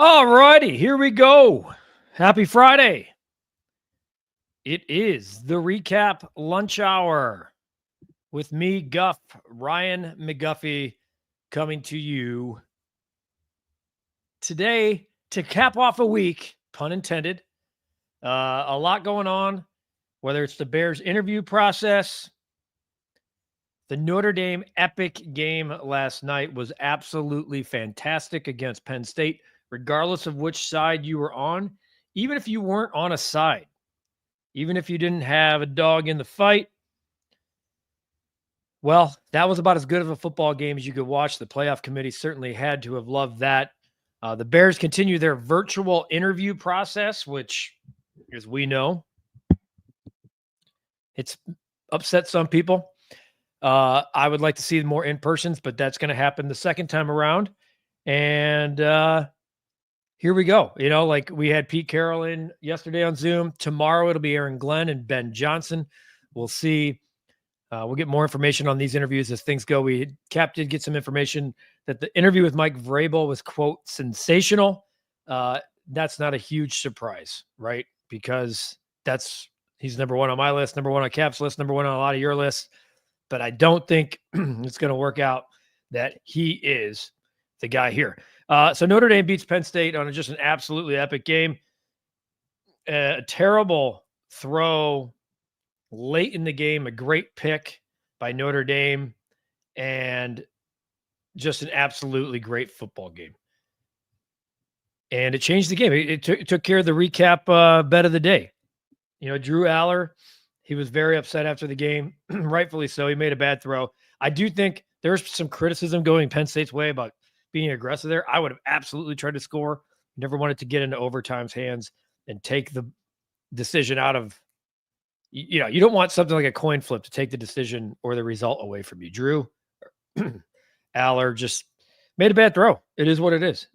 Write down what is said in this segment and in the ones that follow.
All righty, here we go. Happy Friday. It is the Recap Lunch Hour with me, Guff, Ryan McGuffey, coming to you today to cap off a week, pun intended. A lot going on, whether it's the Bears interview process. The Notre Dame epic game last night was absolutely fantastic against Penn State, regardless of which side you were on, even if you weren't on a side, even if you didn't have a dog in the fight. Well, that was about as good of a football game as you could watch. The playoff committee certainly had to have loved that. The Bears continue their virtual interview process, which, as we know, it's upset some people. I would like to see more in-persons, but that's going to happen the second time around. And here we go. You know, like we had Pete Carroll in yesterday on Zoom. Tomorrow it'll be Aaron Glenn and Ben Johnson. We'll see. We'll get more information on these interviews as things go. Cap did get some information that the interview with Mike Vrabel was, quote, sensational. That's not a huge surprise, right? Because he's number one on my list, number one on Cap's list, number one on a lot of your lists. But I don't think it's going to work out that he is the guy here. So Notre Dame beats Penn State on just an absolutely epic game. A terrible throw late in the game, a great pick by Notre Dame, and just an absolutely great football game. And it changed the game. It took care of the recap bet of the day. You know, Drew Aller, he was very upset after the game, rightfully so. He made a bad throw. I do think there's some criticism going Penn State's way about being aggressive there. I would have absolutely tried to score. Never wanted to get into overtime's hands and take the decision out of, you know, you don't want something like a coin flip to take the decision or the result away from you. Drew Aller just made a bad throw. It is what it is.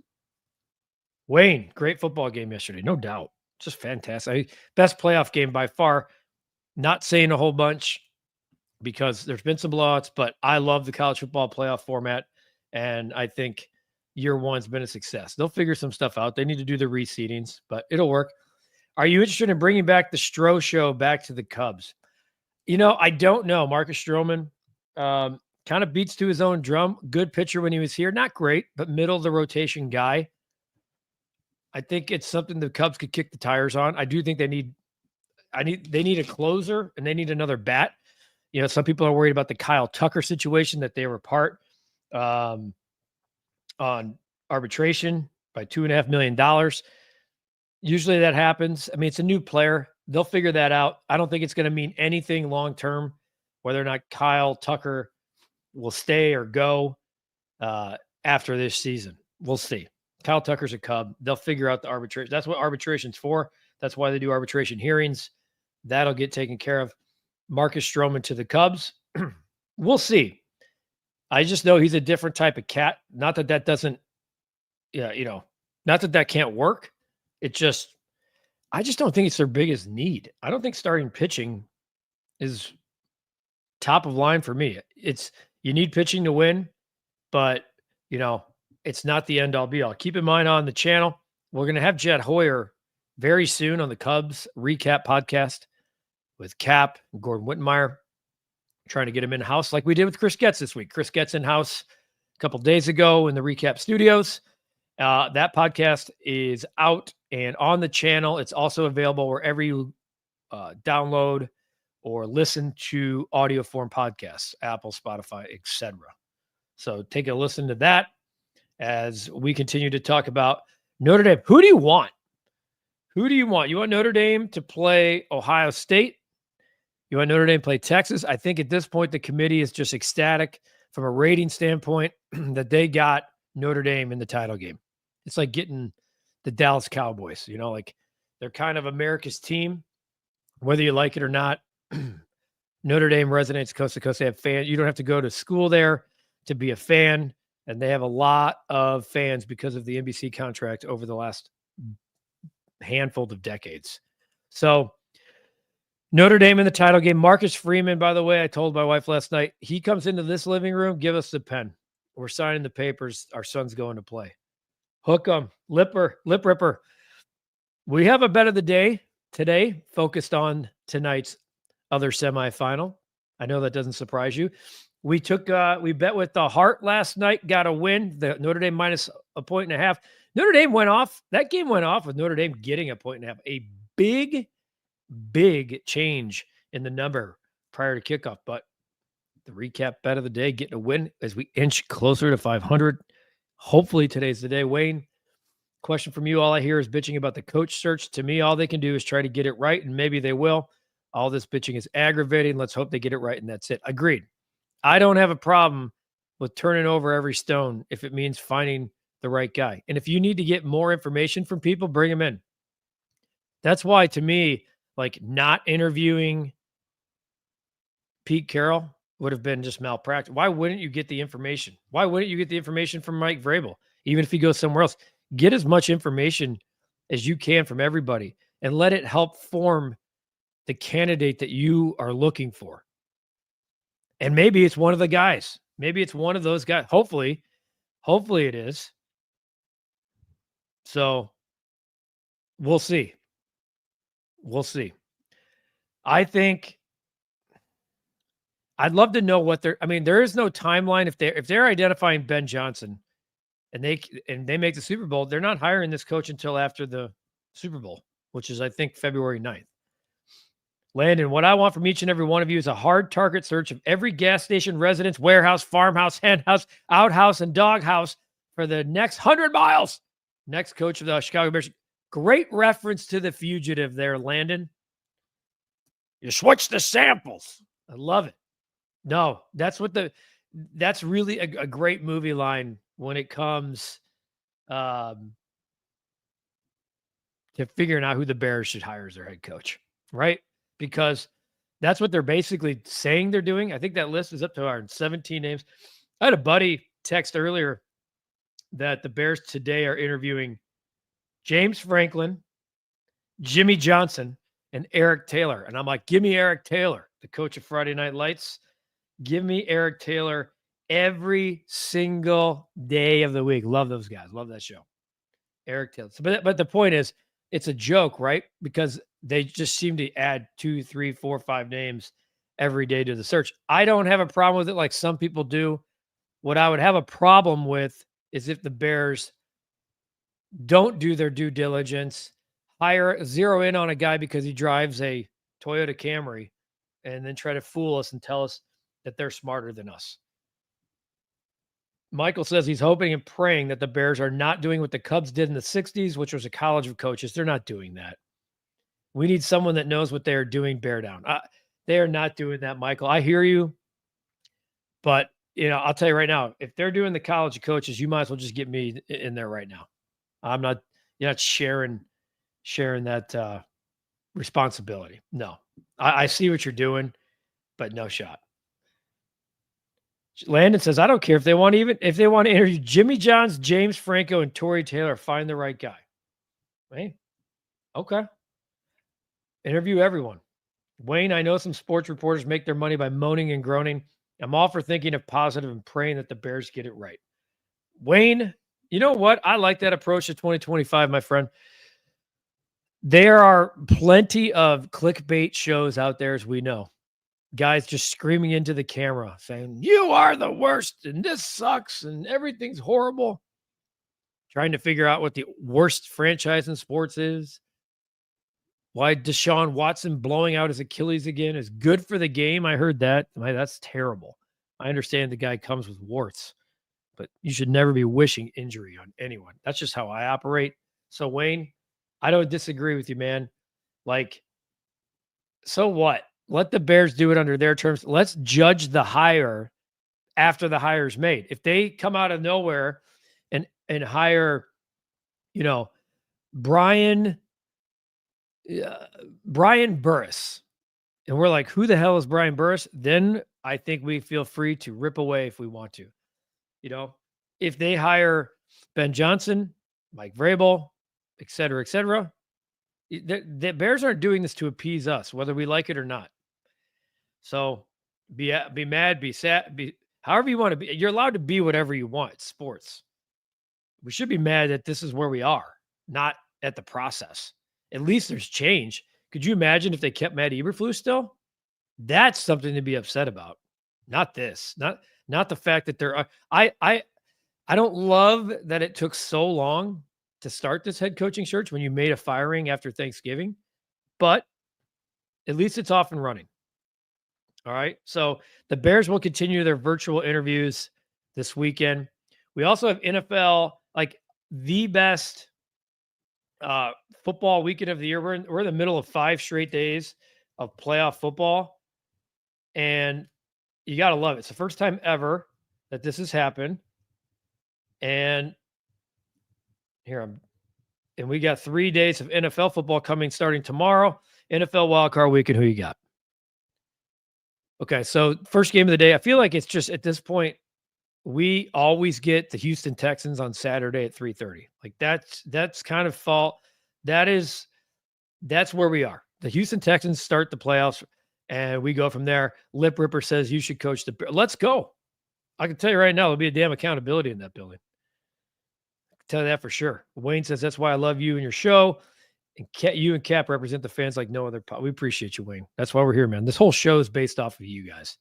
Wayne, great football game yesterday, no doubt. Just fantastic. Best playoff game by far. Not saying a whole bunch because there's been some blowouts, but I love the college football playoff format, and I think year one's been a success. They'll figure some stuff out. They need to do the reseedings, but it'll work. Are you interested in bringing back the Stroh show back to the Cubs? You know, I don't know. Marcus Stroman kind of beats to his own drum. Good pitcher when he was here. Not great, but middle of the rotation guy. I think it's something the Cubs could kick the tires on. I do think they need a closer and they need another bat. You know, some people are worried about the Kyle Tucker situation that they were part on arbitration by $2.5 million. Usually that happens. I mean, it's a new player. They'll figure that out. I don't think it's going to mean anything long-term, whether or not Kyle Tucker will stay or go after this season. We'll see. Kyle Tucker's a Cub. They'll figure out the arbitration. That's what arbitration's for. That's why they do arbitration hearings. That'll get taken care of. Marcus Stroman to the Cubs. We'll see. I just know he's a different type of cat. Not that that doesn't, not that that can't work. I just don't think it's their biggest need. I don't think starting pitching is top of line for me. You need pitching to win, but it's not the end all be all. Keep in mind on the channel, we're going to have Jed Hoyer very soon on the Cubs recap podcast with Cap and Gordon Wittenmeyer, trying to get him in-house like we did with Chris Getz this week. Chris Getz in-house a couple days ago in the recap studios. That podcast is out and on the channel. It's also available wherever you download or listen to audio form podcasts, Apple, Spotify, etc. So take a listen to that as we continue to talk about Notre Dame. Who do you want? Who do you want? You want Notre Dame to play Ohio State? You want Notre Dame to play Texas? I think at this point, the committee is just ecstatic from a rating standpoint that they got Notre Dame in the title game. It's like getting the Dallas Cowboys, like they're kind of America's team, whether you like it or not. Notre Dame resonates coast to coast. They have fans. You don't have to go to school there to be a fan. And they have a lot of fans because of the NBC contract over the last handful of decades. So Notre Dame in the title game. Marcus Freeman, by the way, I told my wife last night, he comes into this living room, give us the pen. We're signing the papers. Our son's going to play. Hook 'em. Lip ripper. We have a bet of the day today focused on tonight's other semifinal. I know that doesn't surprise you. We bet with the heart last night, got a win. The Notre Dame minus a 1.5. Notre Dame went off. That game went off with Notre Dame getting a 1.5. A big change in the number prior to kickoff. But the recap bet of the day, getting a win as we inch closer to 500. Hopefully today's the day. Wayne, question from you. All I hear is bitching about the coach search. To me, all they can do is try to get it right, and maybe they will. All this bitching is aggravating. Let's hope they get it right, and that's it. Agreed. I don't have a problem with turning over every stone if it means finding the right guy. And if you need to get more information from people, bring them in. That's why, to me, like not interviewing Pete Carroll would have been just malpractice. Why wouldn't you get the information? Why wouldn't you get the information from Mike Vrabel? Even if he goes somewhere else, get as much information as you can from everybody and let it help form the candidate that you are looking for. And maybe it's one of the guys. Maybe it's one of those guys. Hopefully it is. So we'll see. We'll see. I think I'd love to know what there is no timeline. If they're identifying Ben Johnson and they make the Super Bowl, they're not hiring this coach until after the Super Bowl, which is, I think, February 9th. Landon, what I want from each and every one of you is a hard target search of every gas station, residence, warehouse, farmhouse, henhouse, outhouse, and doghouse for the next 100 miles. Next coach of the Chicago Bears. Great reference to The Fugitive there, Landon. You switch the samples. I love it. No, that's really a great movie line when it comes to figuring out who the Bears should hire as their head coach, right? Because that's what they're basically saying they're doing. I think that list is up to our 17 names. I had a buddy text earlier that the Bears today are interviewing James Franklin, Jimmy Johnson, and Eric Taylor. And I'm like, give me Eric Taylor, the coach of Friday Night Lights. Give me Eric Taylor every single day of the week. Love those guys. Love that show. Eric Taylor. But the point is, it's a joke, right? Because they just seem to add 2, 3, 4, 5 names every day to the search. I don't have a problem with it like some people do. What I would have a problem with is if the Bears don't do their due diligence, zero in on a guy because he drives a Toyota Camry, and then try to fool us and tell us that they're smarter than us. Michael says he's hoping and praying that the Bears are not doing what the Cubs did in the 60s, which was a college of coaches. They're not doing that. We need someone that knows what they are doing, bear down. They are not doing that, Michael. I hear you. But, I'll tell you right now, if they're doing the college of coaches, you might as well just get me in there right now. You're not sharing that responsibility. No, I see what you're doing, but no shot. Landon says, I don't care if they want to interview Jimmy Johns, James Franco, and Tory Taylor, find the right guy. Hey, okay. Interview everyone. Wayne, I know some sports reporters make their money by moaning and groaning. I'm all for thinking of positive and praying that the Bears get it right. Wayne, you know what? I like that approach to 2025, my friend. There are plenty of clickbait shows out there, as we know. Guys just screaming into the camera saying, you are the worst and this sucks and everything's horrible. Trying to figure out what the worst franchise in sports is. Why Deshaun Watson blowing out his Achilles again is good for the game. I heard that. That's terrible. I understand the guy comes with warts, but you should never be wishing injury on anyone. That's just how I operate. So, Wayne, I don't disagree with you, man. So what? Let the Bears do it under their terms. Let's judge the hire after the hire's made. If they come out of nowhere and hire, Brian Burris, and we're like, who the hell is Brian Burris? Then I think we feel free to rip away if we want to. If they hire Ben Johnson, Mike Vrabel, et cetera, the Bears aren't doing this to appease us, whether we like it or not. So be mad, be sad, however you want to be. You're allowed to be whatever you want. It's sports. We should be mad that this is where we are, not at the process. At least there's change. Could you imagine if they kept Matt Eberflus still? That's something to be upset about. Not this. Not the fact that there are. I don't love that it took so long to start this head coaching search when you made a firing after Thanksgiving, but at least it's off and running. All right. So the Bears will continue their virtual interviews this weekend. We also have NFL, like the best football weekend of the year. We're in the middle of 5 straight days of playoff football, and you got to love it. It's the first time ever that this has happened. And and we got 3 days of NFL football coming starting tomorrow. NFL wildcard weekend. Who you got? Okay, so first game of the day. I feel like it's just at this point, we always get the Houston Texans on Saturday at 3:30. Like that's kind of fault. That's where we are. The Houston Texans start the playoffs, and we go from there. Lip Ripper says you should coach the. Let's go. I can tell you right now, there'll be a damn accountability in that building. I can tell you that for sure. Wayne says that's why I love you and your show. And you and Cap represent the fans like no other. We appreciate you, Wayne. That's why we're here, man. This whole show is based off of you guys.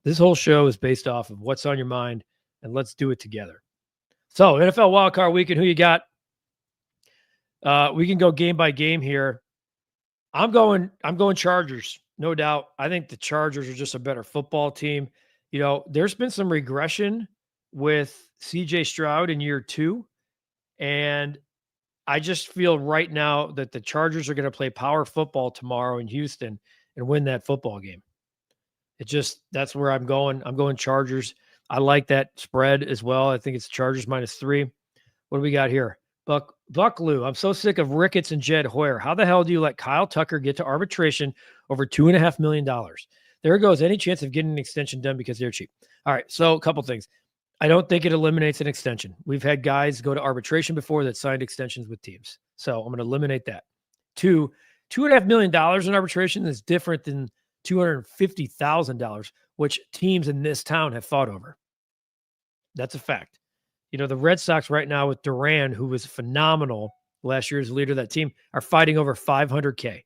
This whole show is based off of what's on your mind, and let's do it together. So NFL wildcard weekend, who you got? We can go game by game here. I'm going Chargers, no doubt. I think the Chargers are just a better football team. You know, there's been some regression with CJ Stroud in year 2, and I just feel right now that the Chargers are going to play power football tomorrow in Houston and win that football game. That's where I'm going. I'm going Chargers. I like that spread as well. I think it's Chargers -3. What do we got here? Buckaloo. I'm so sick of Ricketts and Jed Hoyer. How the hell do you let Kyle Tucker get to arbitration over $2.5 million? There goes any chance of getting an extension done because they're cheap. All right. So a couple things. I don't think it eliminates an extension. We've had guys go to arbitration before that signed extensions with teams. So I'm going to eliminate that. $2.5 million in arbitration is different than $250,000, which teams in this town have fought over. That's a fact. You know, the Red Sox right now with Duran, who was phenomenal last year as leader of that team, are fighting over $500K.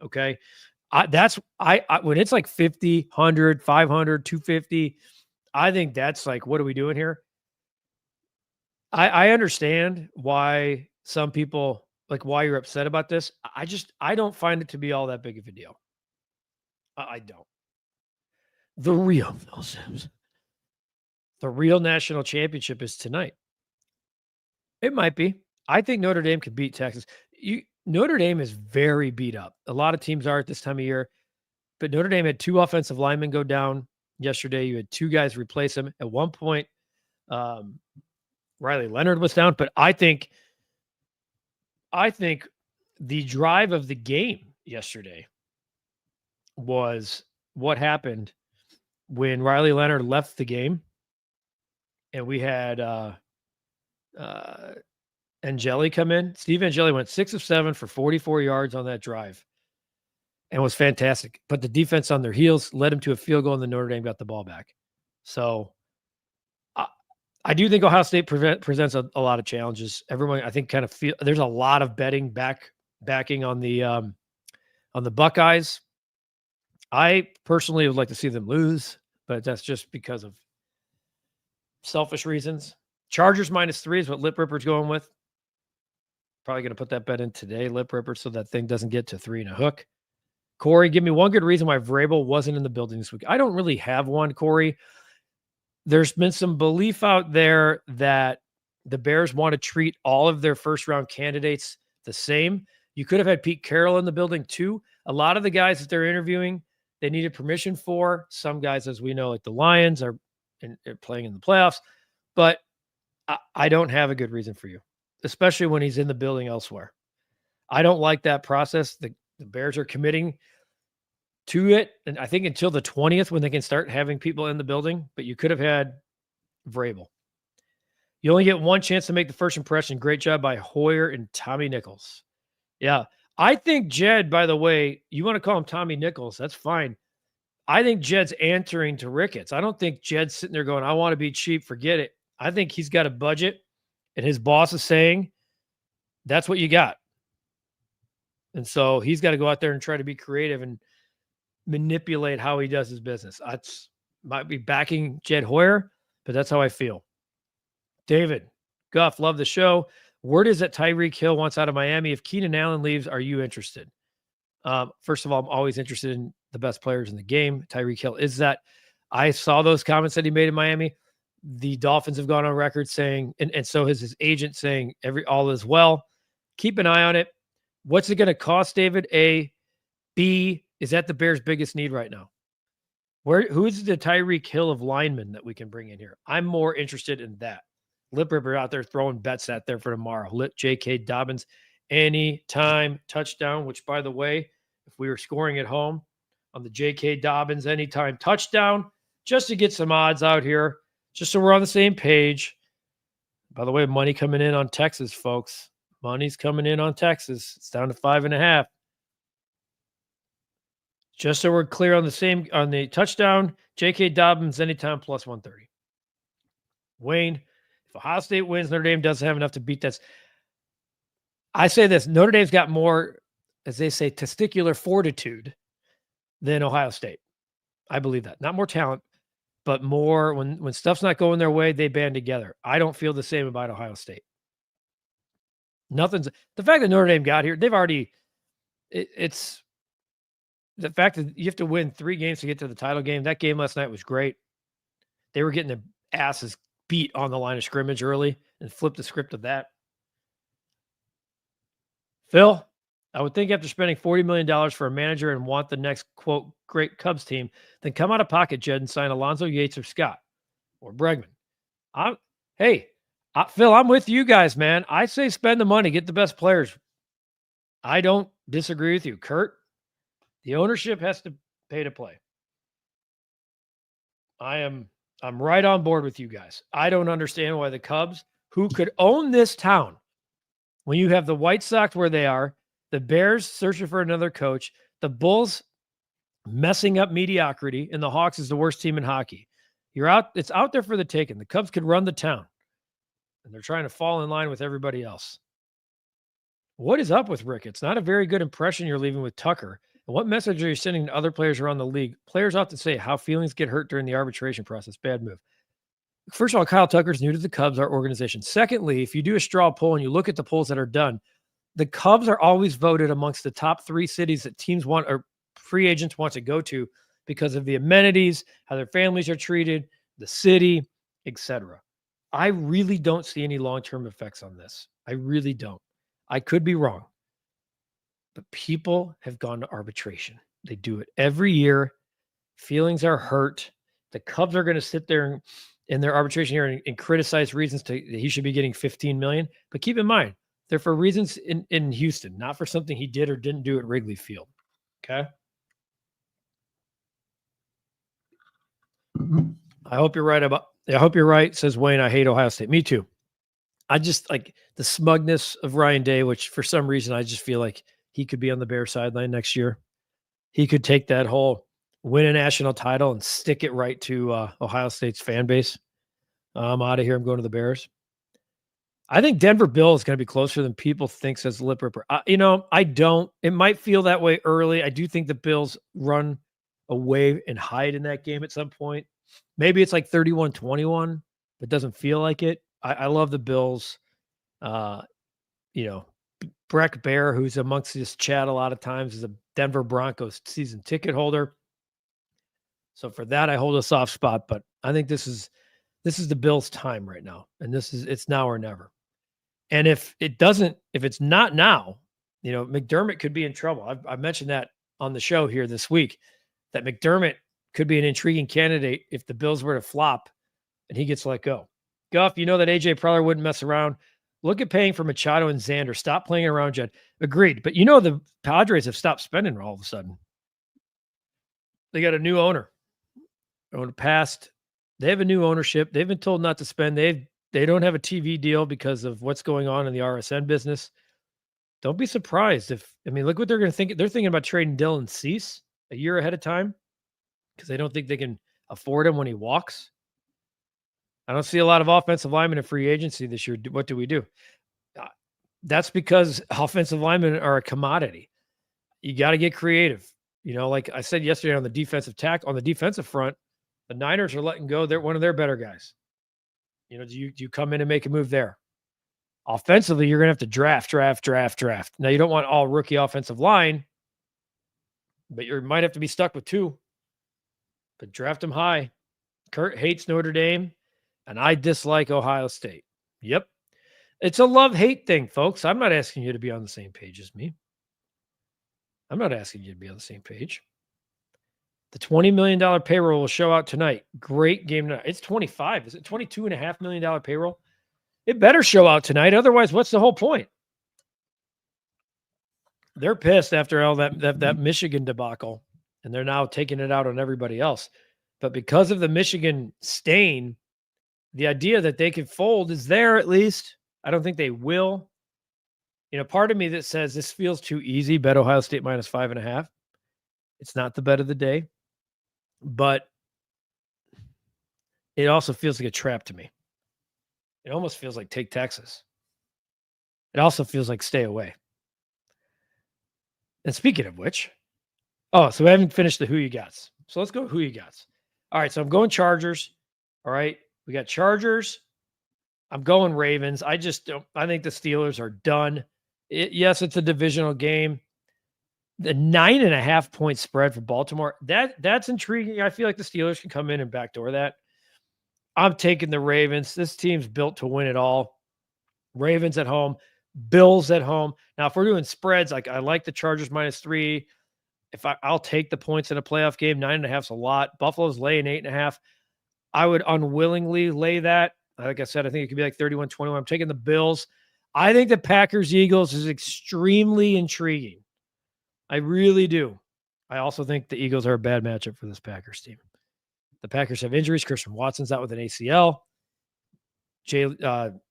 Okay. When it's like 50, 100, 500, 250, I think that's like, what are we doing here? I understand why some people, like why you're upset about this. I don't find it to be all that big of a deal. I don't. The real Phil Simms. The real national championship is tonight. It might be. I think Notre Dame could beat Texas. Notre Dame is very beat up. A lot of teams are at this time of year, but Notre Dame had 2 offensive linemen go down yesterday. You had 2 guys replace them. At one point, Riley Leonard was down, but I think the drive of the game yesterday was what happened when Riley Leonard left the game, and we had Angeli come in. Steve Angeli went 6 of 7 for 44 yards on that drive and was fantastic. Put the defense on their heels, led them to a field goal, and then Notre Dame got the ball back. So I do think Ohio State presents a lot of challenges. Everyone, I think, kind of feel there's a lot of backing on the Buckeyes. I personally would like to see them lose, but that's just because of selfish reasons. Chargers -3 is what Lip Ripper's going with. Probably going to put that bet in today, Lip Ripper, so that thing doesn't get to 3 and a hook. Corey, give me one good reason why Vrabel wasn't in the building this week. I don't really have one, Corey. There's been some belief out there that the Bears want to treat all of their first-round candidates the same. You could have had Pete Carroll in the building too. A lot of the guys that they're interviewing, they needed permission for. Some guys, as we know, like the Lions, are playing in the playoffs. But I don't have a good reason for you, especially when he's in the building elsewhere. I don't like that process. The Bears are committing to it, and I think until the 20th when they can start having people in the building, but you could have had Vrabel. You only get one chance to make the first impression. Great job by Hoyer and Tommy Nichols. Yeah, I think Jed, by the way, you want to call him Tommy Nichols, that's fine. I think Jed's answering to Ricketts. I don't think Jed's sitting there going, I want to be cheap, forget it. I think he's got a budget, And his boss is saying, that's what you got. And so he's got to go out there and try to be creative and manipulate how he does his business. Might be backing Jed Hoyer, but that's how I feel. David, Guff, love the show. Word is that Tyreek Hill wants out of Miami. If Keenan Allen leaves, are you interested? First of all, I'm always interested in the best players in the game. Tyreek Hill is that. I saw those comments that he made in Miami. The Dolphins have gone on record saying, and so has his agent saying, all is well. Keep an eye on it. What's it going to cost, David? A. B. Is that the Bears' biggest need right now? Who's the Tyreek Hill of linemen that we can bring in here? I'm more interested in that. Lip Ripper out there throwing bets out there for tomorrow. J.K. Dobbins, anytime touchdown, which, by the way, if we were scoring at home on the J.K. Dobbins anytime touchdown, just to get some odds out here, just so we're on the same page. By the way, money coming in on Texas, folks. Money's coming in on Texas. It's down to 5.5. Just so we're clear on the touchdown, J.K. Dobbins anytime plus 130. Wayne, if Ohio State wins, Notre Dame doesn't have enough to beat this. I say this, Notre Dame's got more, as they say, testicular fortitude than Ohio State. I believe that. Not more talent, but more when stuff's not going their way, they band together. I don't feel the same about Ohio State. The fact that Notre Dame got here, they've already, it's the fact that you have to win 3 games to get to the title game. That game last night was great. They were getting their asses beat on the line of scrimmage early and flipped the script of that. Phil, I would think after spending $40 million for a manager and want the next, quote, great Cubs team, then come out of pocket, Jed, and sign Alonzo, Yates, or Scott or Bregman. Phil, I'm with you guys, man. I say spend the money, get the best players. I don't disagree with you. Kurt, the ownership has to pay to play. I'm right on board with you guys. I don't understand why the Cubs, who could own this town, when you have the White Sox where they are, the Bears searching for another coach, the Bulls messing up mediocrity, and the Hawks is the worst team in hockey. It's out there for the taking. The Cubs could run the town, and they're trying to fall in line with everybody else. What is up with Rick? It's not a very good impression you're leaving with Tucker. And what message are you sending to other players around the league? Players often say how feelings get hurt during the arbitration process. Bad move. First of all, Kyle Tucker's new to the Cubs, our organization. Secondly, if you do a straw poll and you look at the polls that are done, the Cubs are always voted amongst the top 3 cities that teams want or free agents want to go to because of the amenities, how their families are treated, the city, etc. I really don't see any long-term effects on this. I really don't. I could be wrong. But people have gone to arbitration. They do it every year. Feelings are hurt. The Cubs are going to sit there in their arbitration hearing and criticize reasons that he should be getting $15 million. But keep in mind, they're for reasons in Houston, not for something he did or didn't do at Wrigley Field. Okay? I hope you're right, says Wayne. I hate Ohio State. Me too. I just like the smugness of Ryan Day, which for some reason I just feel like he could be on the Bears sideline next year. He could take that whole win a national title and stick it right to Ohio State's fan base. I'm out of here. I'm going to the Bears. I think Denver Bill is going to be closer than people think, says Lip Ripper. I don't. It might feel that way early. I do think the Bills run away and hide in that game at some point. Maybe it's like 31-21, but doesn't feel like it. I love the Bills. Breck Bear, who's amongst this chat a lot of times, is a Denver Broncos season ticket holder. So for that, I hold a soft spot, but I think this is the Bills' time right now. And it's now or never. And if it's not now, McDermott could be in trouble. I've mentioned that on the show here this week, that McDermott could be an intriguing candidate if the Bills were to flop and he gets let go. Guff, that AJ Preller wouldn't mess around. Look at paying for Machado and Xander. Stop playing around, Jed. Agreed. But the Padres have stopped spending all of a sudden. They got a new owner. Over the past, they have a new ownership. They've been told not to spend. They don't have a TV deal because of what's going on in the RSN business. Don't be surprised look what they're going to think. They're thinking about trading Dylan Cease a year ahead of time because they don't think they can afford him when he walks. I don't see a lot of offensive linemen in free agency this year. What do we do? That's because offensive linemen are a commodity. You got to get creative. Like I said yesterday on the defensive front, the Niners are letting go. They're one of their better guys. Do you come in and make a move there? Offensively, you're going to have to draft. Now, you don't want all rookie offensive line, but you might have to be stuck with 2. But draft them high. Kurt hates Notre Dame, and I dislike Ohio State. Yep. It's a love-hate thing, folks. I'm not asking you to be on the same page as me. I'm not asking you to be on the same page. The $20 million payroll will show out tonight. Great game tonight. It's 25. Is it $22.5 million payroll? It better show out tonight. Otherwise, what's the whole point? They're pissed after all that Michigan debacle, and they're now taking it out on everybody else. But because of the Michigan stain, the idea that they could fold is there at least. I don't think they will. Part of me that says this feels too easy. Bet Ohio State -5.5. It's not the bet of the day, but it also feels like a trap to me. It almost feels like take Texas. It also feels like stay away. And speaking of which, so we haven't finished the who you gots. So let's go who you gots. All right, so I'm going Chargers. All right, we got Chargers. I'm going Ravens. I think the Steelers are done. Yes, it's a divisional game. The 9.5 point spread for Baltimore, that's intriguing. I feel like the Steelers can come in and backdoor that. I'm taking the Ravens. This team's built to win it all. Ravens at home, Bills at home. Now, if we're doing spreads, I like the Chargers -3. I'll take the points in a playoff game. 9.5 is a lot. Buffalo's laying 8.5. I would unwillingly lay that. Like I said, I think it could be like 31-21. I'm taking the Bills. I think the Packers-Eagles is extremely intriguing. I really do. I also think the Eagles are a bad matchup for this Packers team. The Packers have injuries. Christian Watson's out with an ACL. Jalen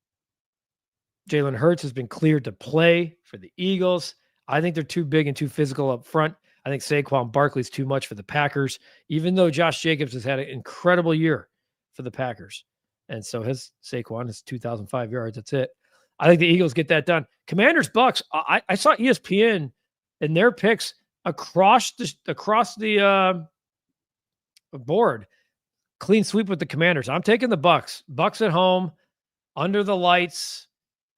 Hurts has been cleared to play for the Eagles. I think they're too big and too physical up front. I think Saquon Barkley's too much for the Packers, even though Josh Jacobs has had an incredible year for the Packers. And so has Saquon, has 2,005 yards. That's it. I think the Eagles get that done. Commanders, Bucks. I saw ESPN and their picks across the board. Clean sweep with the Commanders. I'm taking the Bucks. Bucks at home, under the lights.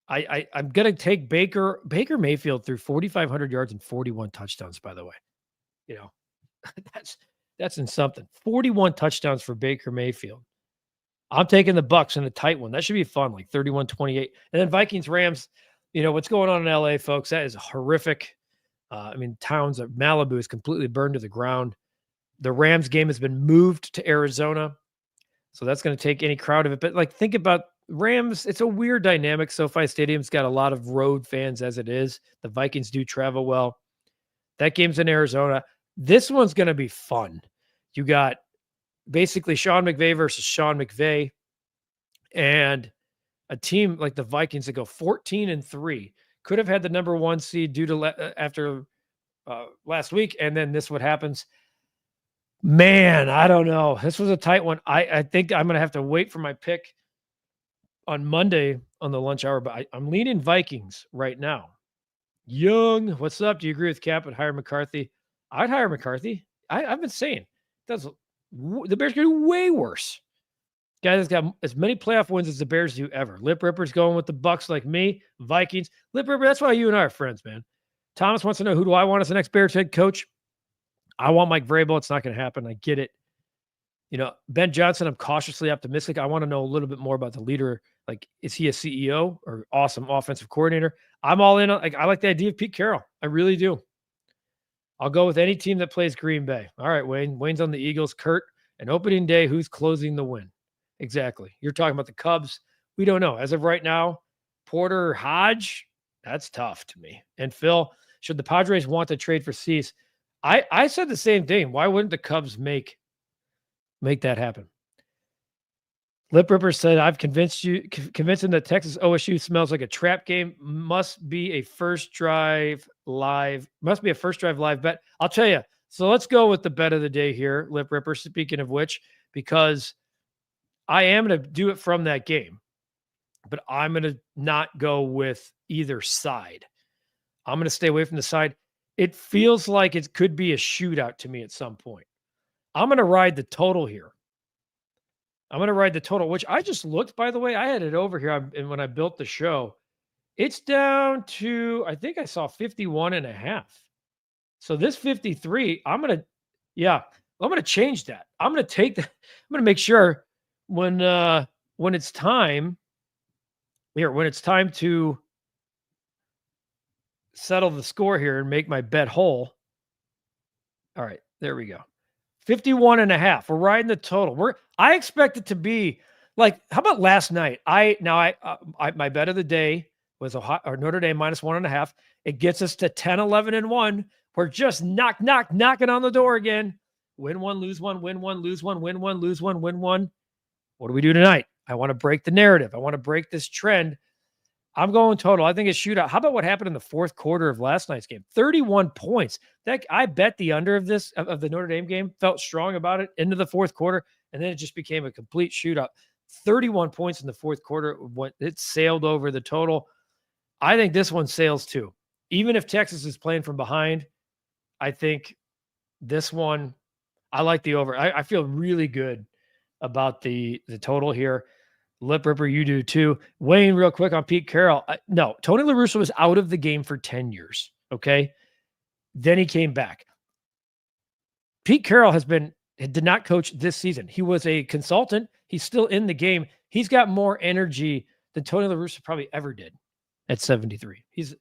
I'm going to take Baker Mayfield through 4,500 yards and 41 touchdowns, by the way. That's in something. 41 touchdowns for Baker Mayfield. I'm taking the Bucks in a tight one. That should be fun, like 31-28. And then Vikings, Rams, what's going on in LA, folks, that is horrific. Towns of Malibu is completely burned to the ground. The Rams game has been moved to Arizona. So that's going to take any crowd of it. But think about Rams. It's a weird dynamic. SoFi Stadium's got a lot of road fans as it is. The Vikings do travel well. That game's in Arizona. This one's going to be fun. You got basically Sean McVay versus Sean McVay, and a team like the Vikings that go 14-3 could have had the number 1 seed due to after last week, and then this what happens. Man, I don't know. This was a tight one. I think I'm going to have to wait for my pick on Monday on the lunch hour, but I'm leaning Vikings right now. Young, what's up? Do you agree with Cap and hire McCarthy? I'd hire McCarthy. I've been saying the Bears can do way worse. Guy that's got as many playoff wins as the Bears do ever. Lip Ripper's going with the Bucks like me. Vikings. Lip Ripper, that's why you and I are friends, man. Thomas wants to know, who do I want as the next Bears head coach? I want Mike Vrabel. It's not going to happen. I get it. Ben Johnson, I'm cautiously optimistic. I want to know a little bit more about the leader. Is he a CEO or awesome offensive coordinator? I'm all in. I like the idea of Pete Carroll. I really do. I'll go with any team that plays Green Bay. All right, Wayne. Wayne's on the Eagles. Kurt, and opening day, who's closing the win? Exactly. You're talking about the Cubs. We don't know. As of right now, Porter, Hodge, that's tough to me. And Phil, should the Padres want to trade for Cease? I said the same thing. Why wouldn't the Cubs make that happen? Lip Ripper said, I've convinced him that Texas OSU smells like a trap game. Must be a first drive live bet. I'll tell you. So let's go with the bet of the day here, Lip Ripper, speaking of which, because I am going to do it from that game, but I'm going to not go with either side. I'm going to stay away from the side. It feels like it could be a shootout to me at some point. I'm going to ride the total here. I'm going to ride the total, which I just looked, by the way. I had it over here. And when I built the show, it's down to, I think I saw 51.5. So this 53, I'm going to change that. I'm going to take that. I'm going to make sure when it's time to settle the score here and make my bet whole. All right, there we go. 51.5. We're riding the total. I expect it to be like, how about last night? My bet of the day was Notre Dame -1.5. It gets us to 10, 11, and 1. We're just knocking on the door again. Win one, lose one, win one, lose one, win one, lose one, win one. What do we do tonight? I want to break the narrative. I want to break this trend. I'm going total. I think it's shootout. How about what happened in the fourth quarter of last night's game? 31 points. I bet the under of the Notre Dame game, felt strong about it into the fourth quarter, and then it just became a complete shootout. 31 points in the fourth quarter. It sailed over the total. I think this one sails too. Even if Texas is playing from behind, I think this one, I like the over. I feel really good about the total here. Lip Ripper, you do too. Wayne, real quick on Pete Carroll. No, Tony La Russa was out of the game for 10 years. Okay. Then he came back. Pete Carroll did not coach this season. He was a consultant. He's still in the game. He's got more energy than Tony La Russa probably ever did at 73. He's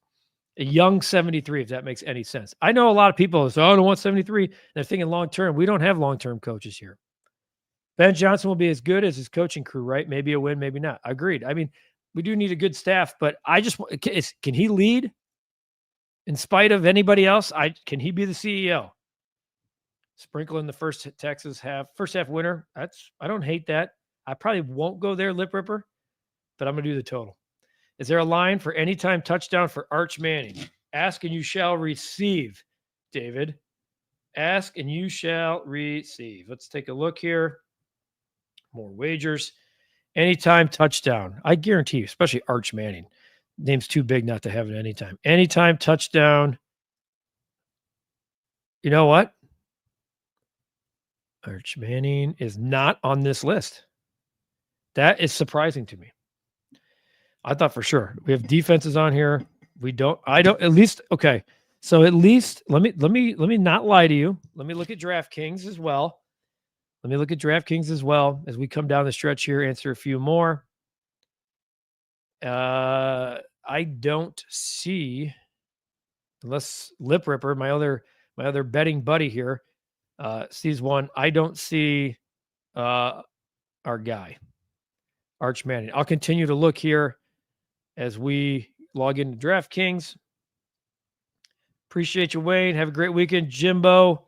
a young 73, if that makes any sense. I know a lot of people say, I don't want 73. They're thinking long-term. We don't have long-term coaches here. Ben Johnson will be as good as his coaching crew, right? Maybe a win, maybe not. Agreed. I mean, we do need a good staff, but can he lead in spite of anybody else? Can he be the CEO? Sprinkle in the first half winner. I don't hate that. I probably won't go there, Lip Ripper, but I'm going to do the total. Is there a line for anytime touchdown for Arch Manning? Ask and you shall receive, David. Ask and you shall receive. Let's take a look here. More wagers. Anytime touchdown. I guarantee you, especially Arch Manning. Name's too big not to have it anytime. Anytime touchdown. You know what? Arch Manning is not on this list. That is surprising to me. I thought for sure. We have defenses on here. Okay. So at least let me not lie to you. Let me look at DraftKings as well. As we come down the stretch here, answer a few more. I don't see, unless Lip Ripper, my other betting buddy here, sees one. I don't see our guy, Arch Manning. I'll continue to look here as we log into DraftKings. Appreciate you, Wayne. Have a great weekend, Jimbo.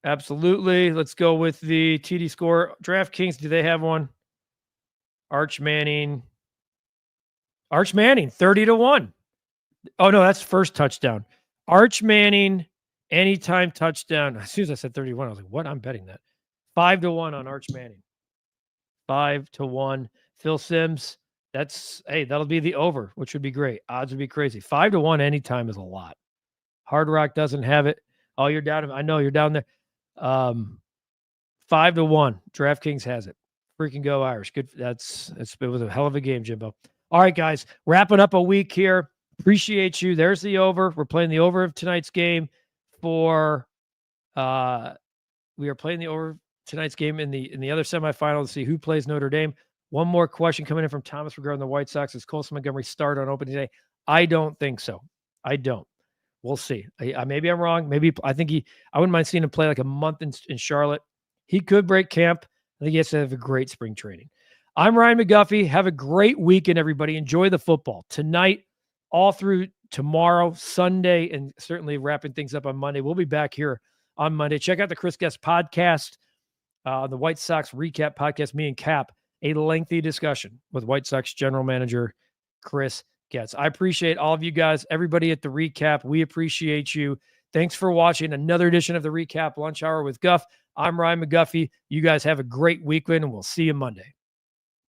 Absolutely. Let's go with the TD score. DraftKings, do they have one? Arch Manning, 30-1. Oh, no, that's first touchdown. Arch Manning, anytime touchdown. As soon as I said 31, I was like, what? I'm betting that. 5-1 on Arch Manning. 5-1. Phil Sims, that'll be the over, which would be great. Odds would be crazy. 5-1 anytime is a lot. Hard Rock doesn't have it. Oh, you're down. I know you're down there. 5-1. DraftKings has it. Freaking go Irish. Good. It was a hell of a game, Jimbo. All right, guys, wrapping up a week here. Appreciate you. There's the over. We're playing the over of tonight's game we are playing the over tonight's game in the other semifinal to see who plays Notre Dame. One more question coming in from Thomas regarding the White Sox. Is Colson Montgomery start on opening day? I don't think so. I don't. We'll see. Maybe I'm wrong. I wouldn't mind seeing him play like a month in Charlotte. He could break camp. I think he has to have a great spring training. I'm Ryan McGuffey. Have a great weekend, everybody. Enjoy the football tonight, all through tomorrow, Sunday, and certainly wrapping things up on Monday. We'll be back here on Monday. Check out the Chris Guest podcast, the White Sox recap podcast. Me and Cap, a lengthy discussion with White Sox general manager Chris Guest. I appreciate all of you guys, everybody at the recap. We appreciate you. Thanks for watching another edition of the REKAP Lunch Hour with Guff. I'm Ryan McGuffey. You guys have a great weekend, and we'll see you Monday.